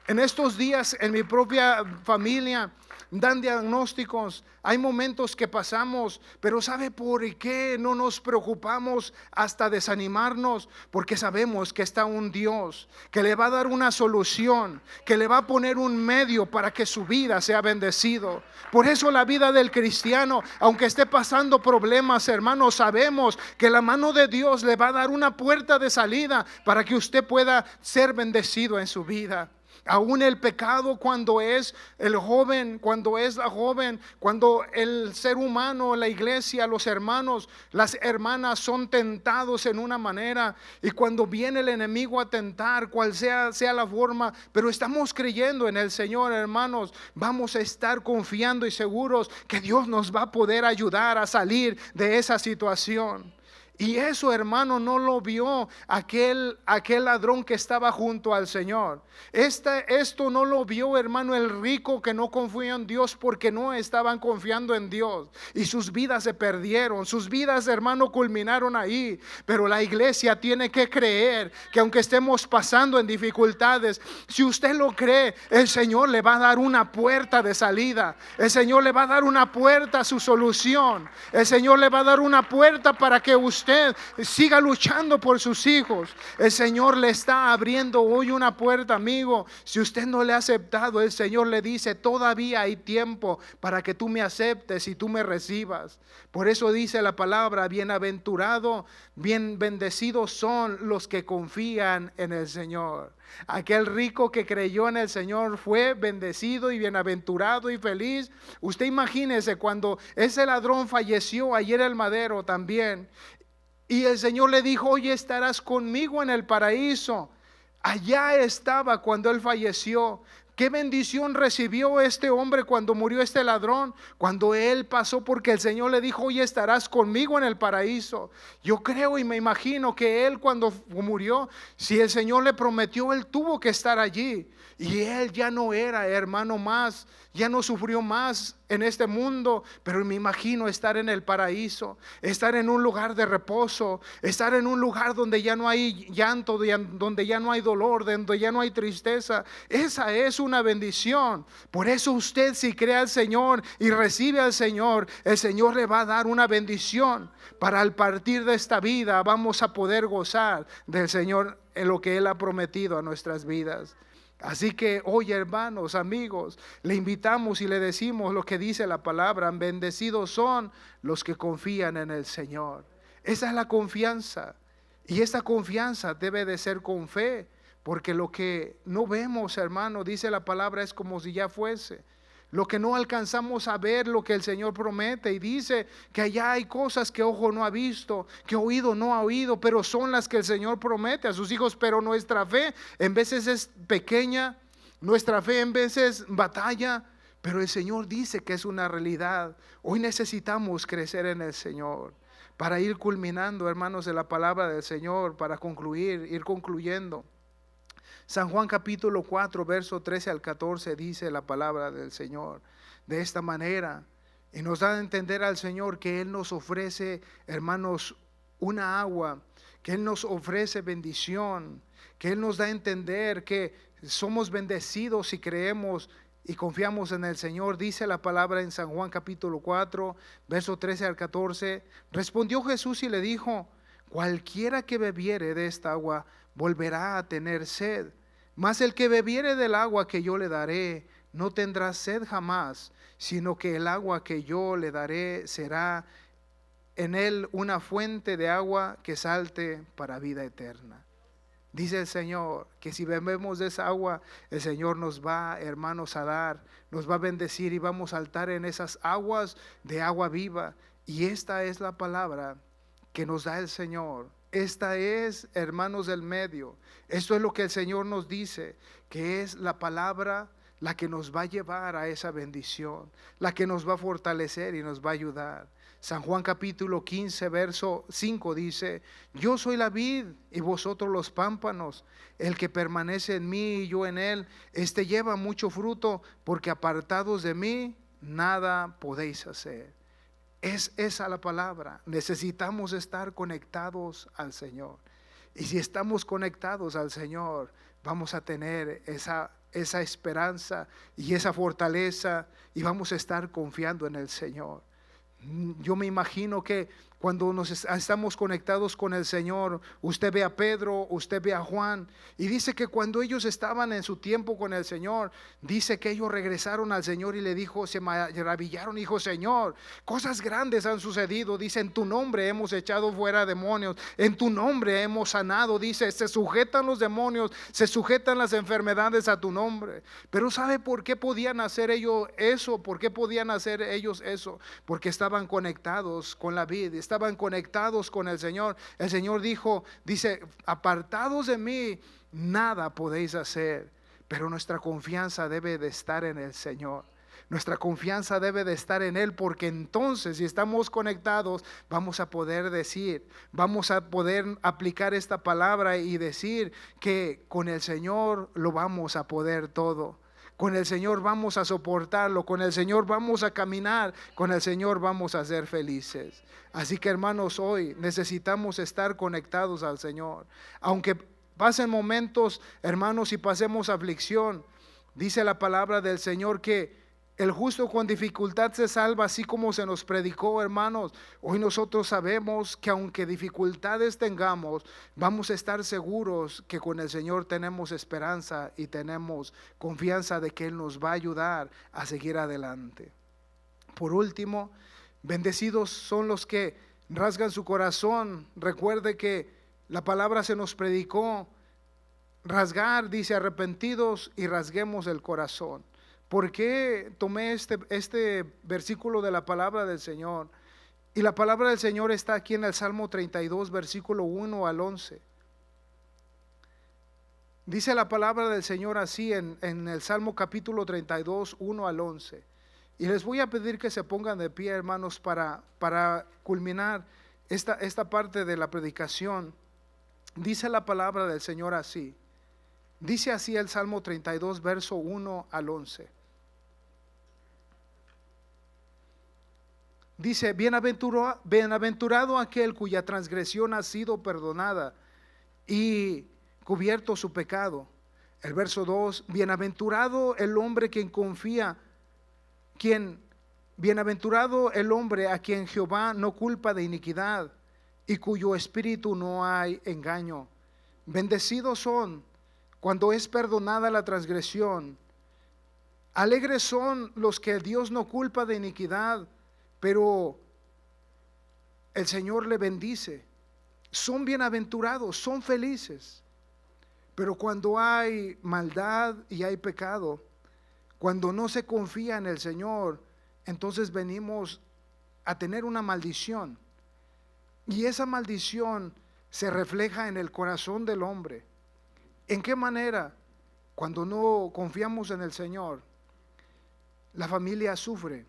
en estos días en mi propia familia dan diagnósticos, hay momentos que pasamos, pero ¿sabe por qué no nos preocupamos hasta desanimarnos? Porque sabemos que está un Dios que le va a dar una solución, que le va a poner un medio para que su vida sea bendecido. Por eso la vida del cristiano, aunque esté pasando problemas, hermanos, sabemos que la mano de Dios le va a dar una puerta de salida para que usted pueda ser bendecido en su vida. Aún el pecado, cuando es el joven, cuando es la joven, cuando el ser humano, la iglesia, los hermanos, las hermanas son tentados en una manera, y cuando viene el enemigo a tentar, cual sea la forma, pero estamos creyendo en el Señor, hermanos, vamos a estar confiando y seguros que Dios nos va a poder ayudar a salir de esa situación. Y eso, hermano, no lo vio aquel ladrón que estaba junto al Señor. Esto no lo vio, hermano, el rico que no confió en Dios porque no estaban confiando en Dios. Y sus vidas se perdieron, sus vidas, hermano, culminaron ahí. Pero la iglesia tiene que creer que aunque estemos pasando en dificultades, si usted lo cree, el Señor le va a dar una puerta de salida. El Señor le va a dar una puerta a su solución. El Señor le va a dar una puerta para que usted siga luchando por sus hijos. El Señor le está abriendo hoy una puerta, amigo. Si usted no le ha aceptado, el Señor le dice, todavía hay tiempo para que tú me aceptes y tú me recibas. Por eso dice la palabra, bienaventurado, bien bendecidos son los que confían en el Señor. Aquel rico que creyó en el Señor fue bendecido y bienaventurado y feliz. Usted imagínese cuando ese ladrón falleció ayer en el madero también, y el Señor le dijo, hoy estarás conmigo en el paraíso. Allá estaba cuando él falleció. ¿Qué bendición recibió este hombre cuando murió este ladrón? Cuando él pasó, porque el Señor le dijo, hoy estarás conmigo en el paraíso. Yo creo y me imagino que él, cuando murió, si el Señor le prometió, él tuvo que estar allí. Y él ya no era, hermano, más, ya no sufrió más en este mundo, pero me imagino estar en el paraíso, estar en un lugar de reposo, estar en un lugar donde ya no hay llanto, donde ya no hay dolor, donde ya no hay tristeza. Esa es una bendición. Por eso usted, si cree al Señor y recibe al Señor, el Señor le va a dar una bendición para al partir de esta vida vamos a poder gozar del Señor en lo que Él ha prometido a nuestras vidas. Así que hoy, hermanos, amigos, le invitamos y le decimos lo que dice la palabra: bendecidos son los que confían en el Señor. Esa es la confianza, y esta confianza debe de ser con fe, porque lo que no vemos, hermano, dice la palabra, es como si ya fuese. Lo que no alcanzamos a ver, lo que el Señor promete, y dice que allá hay cosas que ojo no ha visto, que oído no ha oído, pero son las que el Señor promete a sus hijos. Pero nuestra fe en veces es pequeña, nuestra fe en veces batalla, pero el Señor dice que es una realidad. Hoy necesitamos crecer en el Señor para ir culminando, hermanos, de la palabra del Señor, para concluir, ir concluyendo. San Juan capítulo 4, verso 13 al 14 dice la palabra del Señor de esta manera, y nos da a entender al Señor que Él nos ofrece, hermanos, una agua, que Él nos ofrece bendición, que Él nos da a entender que somos bendecidos si creemos y confiamos en el Señor. Dice la palabra en San Juan capítulo 4, verso 13 al 14. Respondió Jesús y le dijo: cualquiera que bebiere de esta agua volverá a tener sed, mas el que bebiere del agua que yo le daré no tendrá sed jamás, sino que el agua que yo le daré será en él una fuente de agua que salte para vida eterna. Dice el Señor que si bebemos de esa agua, el Señor nos va, hermanos, a dar, nos va a bendecir, y vamos a saltar en esas aguas de agua viva. Y esta es la palabra que nos da el Señor. Esta es, hermanos, del medio. Esto es lo que el Señor nos dice, que es la palabra la que nos va a llevar a esa bendición, la que nos va a fortalecer y nos va a ayudar. San Juan capítulo 15, verso 5 dice: yo soy la vid y vosotros los pámpanos. El que permanece en mí y yo en él, este lleva mucho fruto, porque apartados de mí nada podéis hacer. Es esa la palabra. Necesitamos estar conectados al Señor. Y si estamos conectados al Señor, vamos a tener esa esperanza y esa fortaleza, y vamos a estar confiando en el Señor. Yo me imagino que cuando estamos conectados con el Señor, usted ve a Pedro, usted ve a Juan, y dice que cuando ellos estaban en su tiempo con el Señor, dice que ellos regresaron al Señor y le dijo, se maravillaron, dijo: Señor, cosas grandes han sucedido. Dice: en tu nombre hemos echado fuera demonios, en tu nombre hemos sanado. Dice: se sujetan los demonios, se sujetan las enfermedades a tu nombre. Pero ¿sabe por qué podían hacer ellos eso? ¿Por qué podían hacer ellos eso? Porque estaban conectados con la vid, estaban conectados con el Señor. El Señor dice: apartados de mí nada podéis hacer. Pero nuestra confianza debe de estar en el Señor. Nuestra confianza debe de estar en Él, porque entonces, si estamos conectados, vamos a poder decir, vamos a poder aplicar esta palabra y decir que con el Señor lo vamos a poder todo. Con el Señor vamos a soportarlo, con el Señor vamos a caminar, con el Señor vamos a ser felices. Así que, hermanos, hoy necesitamos estar conectados al Señor. Aunque pasen momentos, hermanos, y pasemos aflicción, dice la palabra del Señor que el justo con dificultad se salva, así como se nos predicó, hermanos. Hoy nosotros sabemos que aunque dificultades tengamos, vamos a estar seguros que con el Señor tenemos esperanza y tenemos confianza de que Él nos va a ayudar a seguir adelante. Por último, bendecidos son los que rasgan su corazón. Recuerde que la palabra se nos predicó, rasgar, dice: arrepentidos y rasguemos el corazón. ¿Por qué tomé este versículo de la palabra del Señor? Y la palabra del Señor está aquí en el Salmo 32, versículo 1 al 11. Dice la palabra del Señor así en el Salmo capítulo 32, 1 al 11. Y les voy a pedir que se pongan de pie, hermanos, para culminar esta parte de la predicación. Dice la palabra del Señor así. Dice así el Salmo 32, verso 1 al 11. Dice: bienaventurado aquel cuya transgresión ha sido perdonada y cubierto su pecado. El verso 2: bienaventurado el hombre bienaventurado el hombre a quien Jehová no culpa de iniquidad y cuyo espíritu no hay engaño. Bendecidos son cuando es perdonada la transgresión. Alegres son los que Dios no culpa de iniquidad, pero el Señor le bendice. Son bienaventurados, son felices. Pero cuando hay maldad y hay pecado, cuando no se confía en el Señor, entonces venimos a tener una maldición. Y esa maldición se refleja en el corazón del hombre. ¿En qué manera? Cuando no confiamos en el Señor, la familia sufre,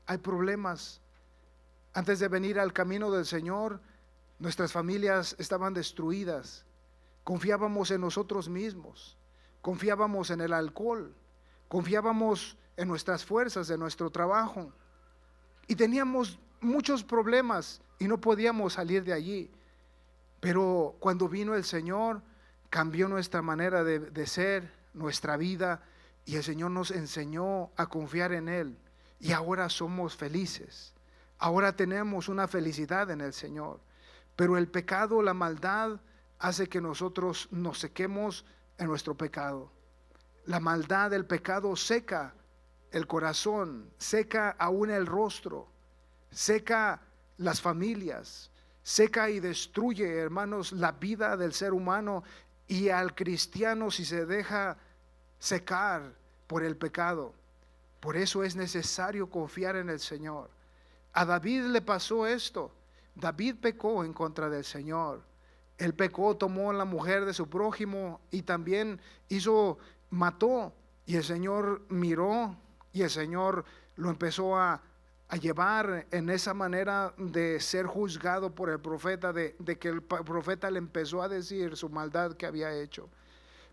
hay problemas. Antes de venir al camino del Señor, nuestras familias estaban destruidas. Confiábamos en nosotros mismos, confiábamos en el alcohol, confiábamos en nuestras fuerzas, en nuestro trabajo, y teníamos muchos problemas y no podíamos salir de allí. Pero cuando vino el Señor, cambió nuestra manera de ser, nuestra vida, y el Señor nos enseñó a confiar en Él, y ahora somos felices. Ahora tenemos una felicidad en el Señor. Pero el pecado, la maldad, hace que nosotros nos sequemos en nuestro pecado. La maldad del pecado seca el corazón, seca aún el rostro, seca las familias, seca y destruye, hermanos, la vida del ser humano, y al cristiano si se deja secar por el pecado. Por eso es necesario confiar en el Señor. A David le pasó esto. David pecó en contra del Señor. Él pecó, tomó la mujer de su prójimo y también mató. Y el Señor miró y el Señor lo empezó a llevar en esa manera de ser juzgado por el profeta, de que el profeta le empezó a decir su maldad que había hecho.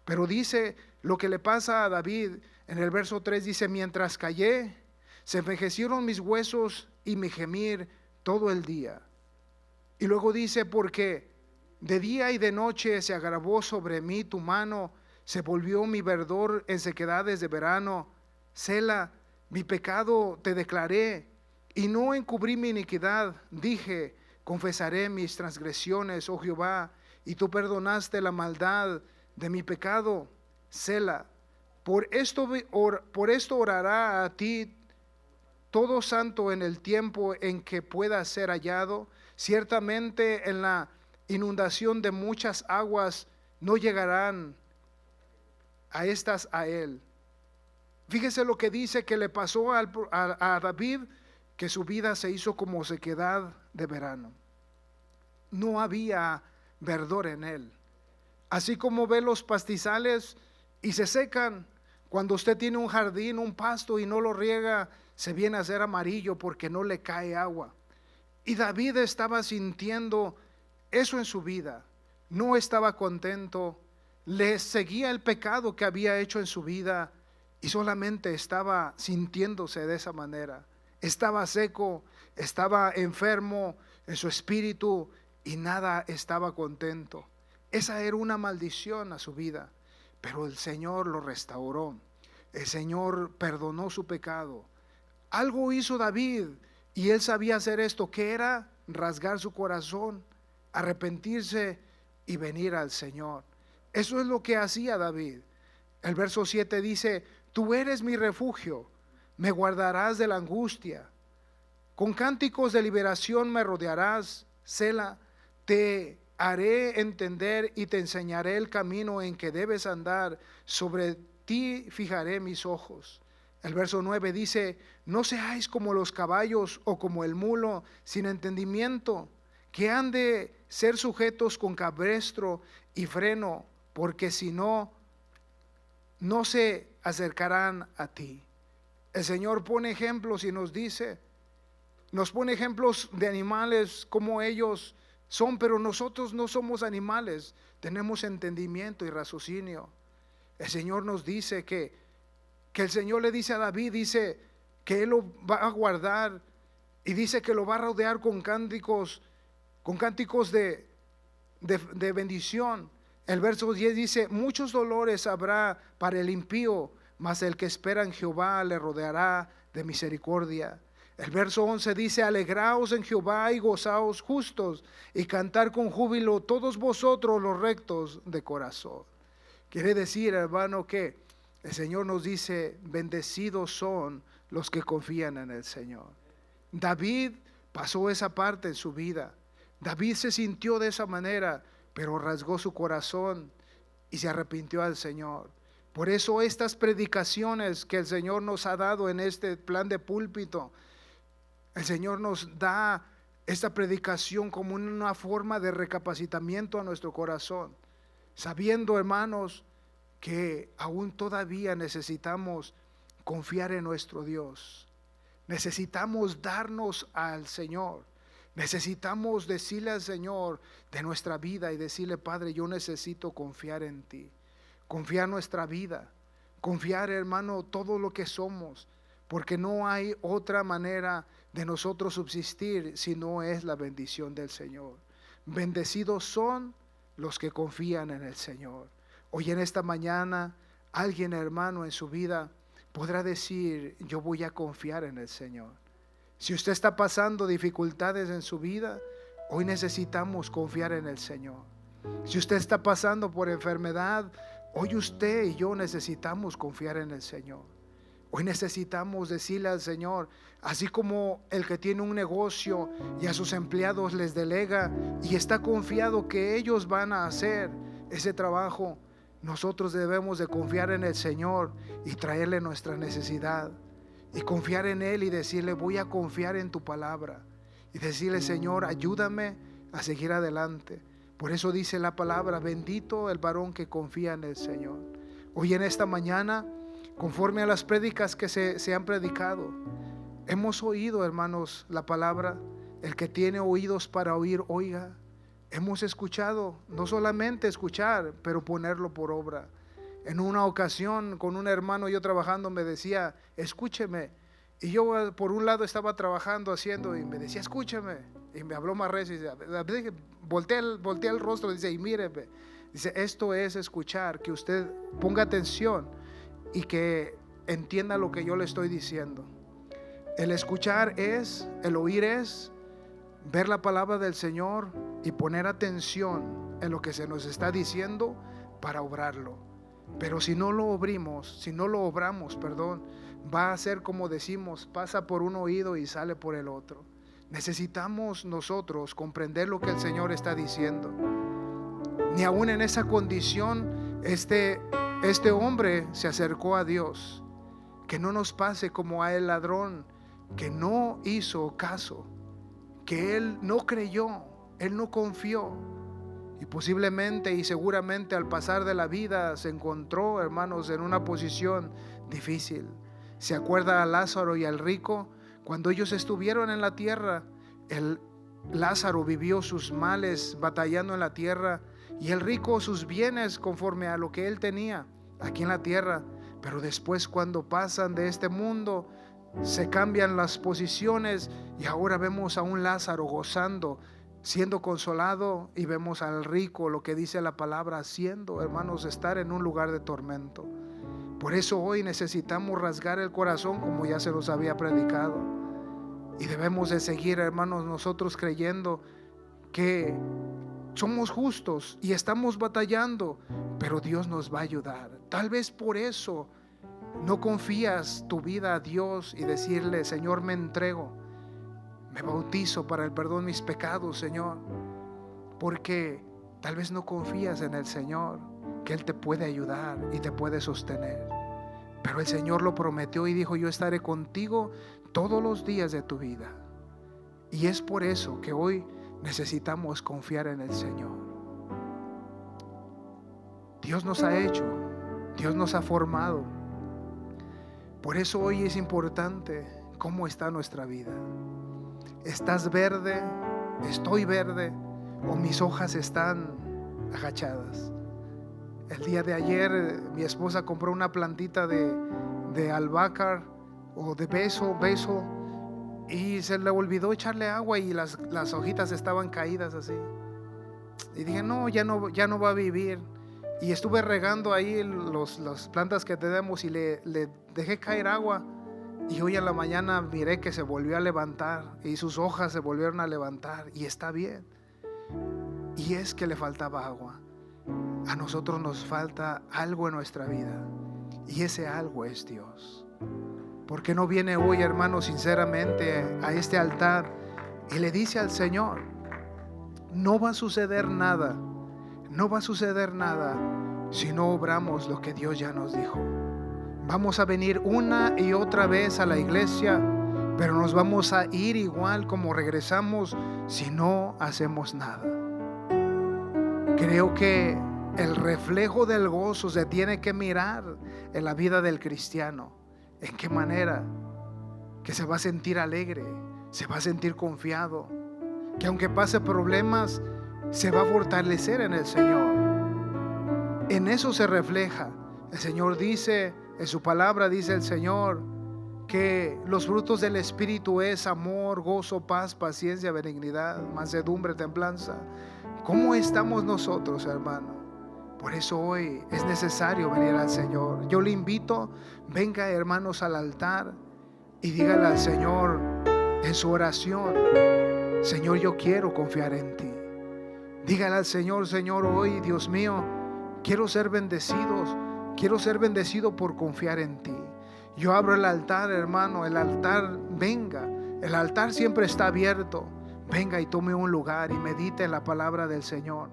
Pero dice lo que le pasa a David en el verso 3, dice: mientras callé, se envejecieron mis huesos y mi gemir todo el día. Y luego dice: porque de día y de noche se agravó sobre mí tu mano, se volvió mi verdor en sequedades de verano. Sela, mi pecado te declaré, y no encubrí mi iniquidad. Dije: confesaré mis transgresiones, oh Jehová, y tú perdonaste la maldad de mi pecado. Sela, por esto orará a ti todo santo en el tiempo en que pueda ser hallado. Ciertamente en la inundación de muchas aguas no llegarán a estas a él. Fíjese lo que dice que le pasó a David, que su vida se hizo como sequedad de verano. No había verdor en él. Así como ve los pastizales y se secan, cuando usted tiene un jardín, un pasto y no lo riega, se viene a hacer amarillo porque no le cae agua. Y David estaba sintiendo eso en su vida. No estaba contento, le seguía el pecado que había hecho en su vida y solamente estaba sintiéndose de esa manera. Estaba seco, estaba enfermo en su espíritu y nada estaba contento. Esa era una maldición a su vida, pero el Señor lo restauró. El Señor perdonó su pecado. Algo hizo David y él sabía hacer esto, que era rasgar su corazón, arrepentirse y venir al Señor. Eso es lo que hacía David. El verso 7 dice: tú eres mi refugio, me guardarás de la angustia, con cánticos de liberación me rodearás. Sela, te haré entender y te enseñaré el camino en que debes andar, sobre ti fijaré mis ojos. El verso 9 dice: no seáis como los caballos o como el mulo sin entendimiento, que han de ser sujetos con cabestro y freno, porque si no, no se acercarán a ti. El Señor pone ejemplos y nos pone ejemplos de animales como ellos son, pero nosotros no somos animales, tenemos entendimiento y raciocinio. El Señor nos dice que el Señor le dice a David, dice que Él lo va a guardar y dice que lo va a rodear con cánticos de bendición. El verso 10 dice: muchos dolores habrá para el impío, mas el que espera en Jehová le rodeará de misericordia. El verso 11 dice: alegraos en Jehová y gozaos justos, y cantar con júbilo todos vosotros los rectos de corazón. Quiere decir, hermano, que el Señor nos dice: bendecidos son los que confían en el Señor. David pasó esa parte en su vida. David se sintió de esa manera, pero rasgó su corazón y se arrepintió al Señor. Por eso estas predicaciones que el Señor nos ha dado en este plan de púlpito, el Señor nos da esta predicación como una forma de recapacitamiento a nuestro corazón, sabiendo, hermanos, que aún todavía necesitamos confiar en nuestro Dios. Necesitamos darnos al Señor. Necesitamos decirle al Señor de nuestra vida y decirle: Padre, yo necesito confiar en ti. Confiar nuestra vida. Confiar, hermano, todo lo que somos. Porque no hay otra manera de nosotros subsistir si no es la bendición del Señor. Bendecidos son los que confían en el Señor. Hoy en esta mañana, alguien, hermano, en su vida podrá decir: yo voy a confiar en el Señor. Si usted está pasando dificultades en su vida, hoy necesitamos confiar en el Señor. Si usted está pasando por enfermedad, hoy usted y yo necesitamos confiar en el Señor. Hoy necesitamos decirle al Señor, así como el que tiene un negocio y a sus empleados les delega y está confiado que ellos van a hacer ese trabajo, nosotros debemos de confiar en el Señor y traerle nuestra necesidad y confiar en Él y decirle: voy a confiar en tu palabra, y decirle: Señor, ayúdame a seguir adelante. Por eso dice la palabra: bendito el varón que confía en el Señor. Hoy en esta mañana, conforme a las prédicas que se han predicado, hemos oído, hermanos, la palabra. El que tiene oídos para oír, oiga. Hemos escuchado, no solamente escuchar, pero ponerlo por obra. En una ocasión con un hermano, yo trabajando, me decía: escúcheme. Y yo por un lado estaba trabajando, haciendo, y me decía: escúcheme. Y me habló más recio y dice, voltea el rostro, dice: y míreme. Dice: esto es escuchar, que usted ponga atención y que entienda lo que yo le estoy diciendo. El escuchar es, el oír es ver la palabra del Señor y poner atención en lo que se nos está diciendo para obrarlo. Pero si no lo obramos, va a ser como decimos: pasa por un oído y sale por el otro. Necesitamos nosotros comprender lo que el Señor está diciendo. Ni aún en esa condición este hombre se acercó a Dios. Que no nos pase como a el ladrón, que no hizo caso, que él no creyó, él no confió, y posiblemente y seguramente al pasar de la vida se encontró, hermanos, en una posición difícil. ¿Se acuerda a Lázaro y al rico? Cuando ellos estuvieron en la tierra, Lázaro vivió sus males batallando en la tierra, y el rico sus bienes conforme a lo que él tenía aquí en la tierra. Pero después, cuando pasan de este mundo, se cambian las posiciones y ahora vemos a un Lázaro gozando, siendo consolado, y vemos al rico, lo que dice la palabra, haciendo, hermanos, estar en un lugar de tormento. Por eso hoy necesitamos rasgar el corazón, como ya se nos había predicado, y debemos de seguir, hermanos, nosotros creyendo que somos justos y estamos batallando, pero Dios nos va a ayudar. Tal vez por eso no confías tu vida a Dios y decirle: Señor, me entrego, me bautizo para el perdón de mis pecados, Señor, porque tal vez no confías en el Señor, que Él te puede ayudar y te puede sostener. Pero el Señor lo prometió y dijo: yo estaré contigo todos los días de tu vida. Y es por eso que hoy necesitamos confiar en el Señor. Dios nos ha hecho, Dios nos ha formado. Por eso hoy es importante cómo está nuestra vida. ¿Estás verde? ¿Estoy verde? ¿O mis hojas están agachadas? El día de ayer mi esposa compró una plantita de albahaca o de beso, y se le olvidó echarle agua y las hojitas estaban caídas así. Y dije: no, ya no va a vivir. Y estuve regando ahí las plantas que tenemos y le dejé caer agua. Y hoy en la mañana miré que se volvió a levantar y sus hojas se volvieron a levantar y está bien. Y es que le faltaba agua. A nosotros nos falta algo en nuestra vida, y ese algo es Dios. ¿Por qué no viene hoy, hermano, sinceramente a este altar y le dice al Señor: no va a suceder nada, si no obramos lo que Dios ya nos dijo. Vamos a venir una y otra vez a la iglesia, pero nos vamos a ir igual como regresamos si no hacemos nada. Creo que el reflejo del gozo se tiene que mirar en la vida del cristiano. ¿En qué manera? Que se va a sentir alegre, se va a sentir confiado, que aunque pase problemas, se va a fortalecer en el Señor. En eso se refleja. El Señor dice, en su palabra dice el Señor, que los frutos del Espíritu es amor, gozo, paz, paciencia, benignidad, mansedumbre, templanza. ¿Cómo estamos nosotros, hermano? Por eso hoy es necesario venir al Señor. Yo le invito, venga, hermanos, al altar y dígale al Señor en su oración: Señor, yo quiero confiar en ti. Dígale al Señor: Señor, hoy, Dios mío, quiero ser bendecido por confiar en ti. Yo abro el altar, hermano, el altar, venga, el altar siempre está abierto. Venga y tome un lugar y medite en la palabra del Señor.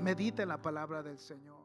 Medite en la palabra del Señor.